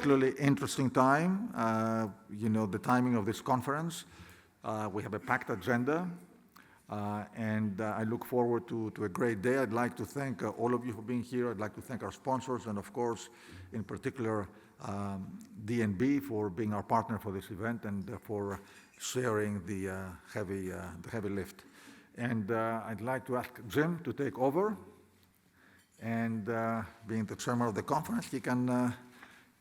particularly interesting time, the timing of this conference. We have a packed agenda, and I look forward to a great day. I'd like to thank all of you for being here. I'd like to thank our sponsors, and of course, in particular, DNB for being our partner for this event and for sharing the heavy lift. And I'd like to ask Jim to take over. And being the chairman of the conference, he can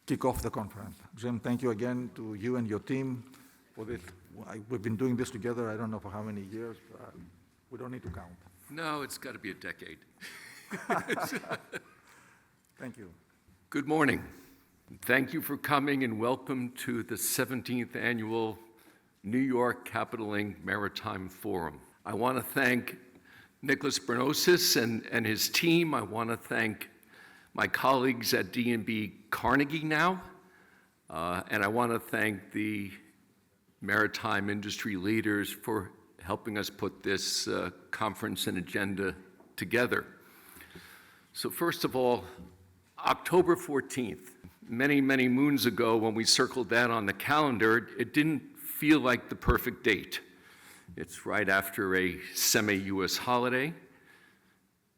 kick off the conference. Jim, thank you again to you and your team for this. We've been doing this together, I don't know for how many years. We don't need to count. No, it's got to be a decade. Thank you. Good morning. Thank you for coming and welcome to the 17th Annual New York Capital Inc. Maritime Forum. I want to thank Nicolas Bornozis and his team. I want to thank my colleagues at DNB Carnegie now, and I want to thank the maritime industry leaders for helping us put this conference and agenda together. So first of all, October 14th, many moons ago when we circled that on the calendar, it didn't feel like the perfect date. It's right after a semi-US holiday,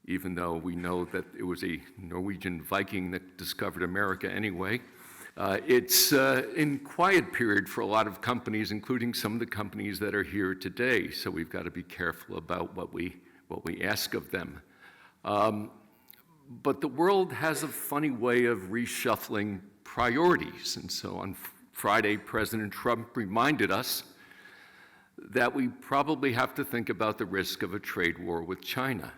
even though we know that it was a Norwegian Viking that discovered America anyway. It's in quiet period for a lot of companies, including some of the companies that are here today, so we've got to be careful about what we ask of them. But the world has a funny way of reshuffling priorities, and so on Friday, President Trump reminded us that we probably have to think about the risk of a trade war with China.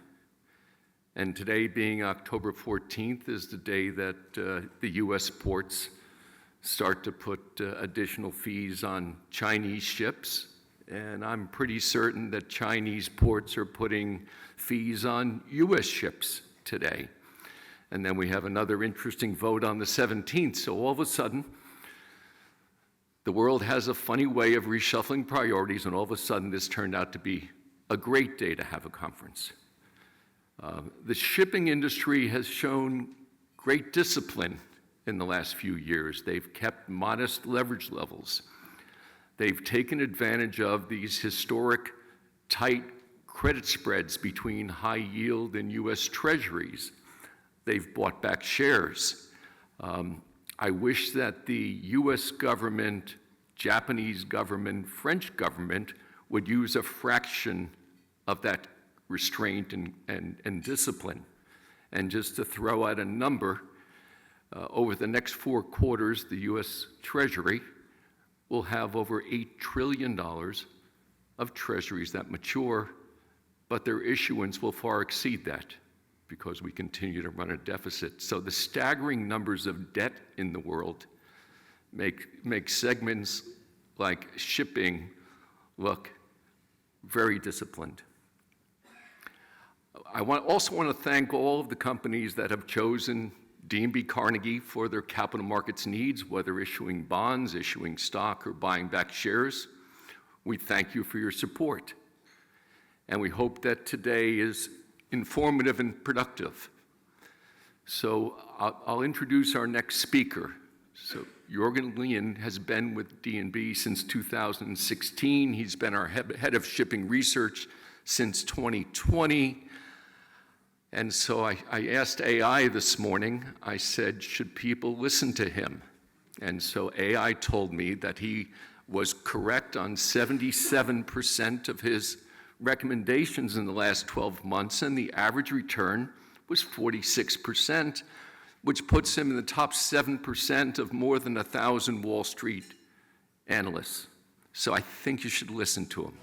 And today, being October 14th, is the day that the US ports start to put additional fees on Chinese ships. And I'm pretty certain that Chinese ports are putting fees on US ships today. And then we have another interesting vote on the 17th. So all of a sudden, the world has a funny way of reshuffling priorities, and all of a sudden this turned out to be a great day to have a conference. The shipping industry has shown great discipline in the last few years. They've kept modest leverage levels. They've taken advantage of these historic tight credit spreads between high yield and US Treasuries. They've bought back shares. I wish that the US government, Japanese government, French government would use a fraction of that restraint and discipline. And just to throw out a number, over the next 4 quarters, the US Treasury will have over $8 trillion of treasuries that mature, but their issuance will far exceed that, because we continue to run a deficit. So the staggering numbers of debt in the world make segments like shipping look very disciplined. I also want to thank all of the companies that have chosen DNB Carnegie for their capital markets needs, whether issuing bonds, issuing stock, or buying back shares. We thank you for your support. And we hope that today is informative and productive. So I'll introduce our next speaker. So Jürgen Lien has been with DNB since 2016. He's been our head of shipping research since 2020. And so I asked AI this morning, I said, should people listen to him? And so AI told me that he was correct on 77% of his recommendations in the last 12 months, and the average return was 46%, which puts him in the top 7% of more than 1,000 Wall Street analysts. So I think you should listen to him.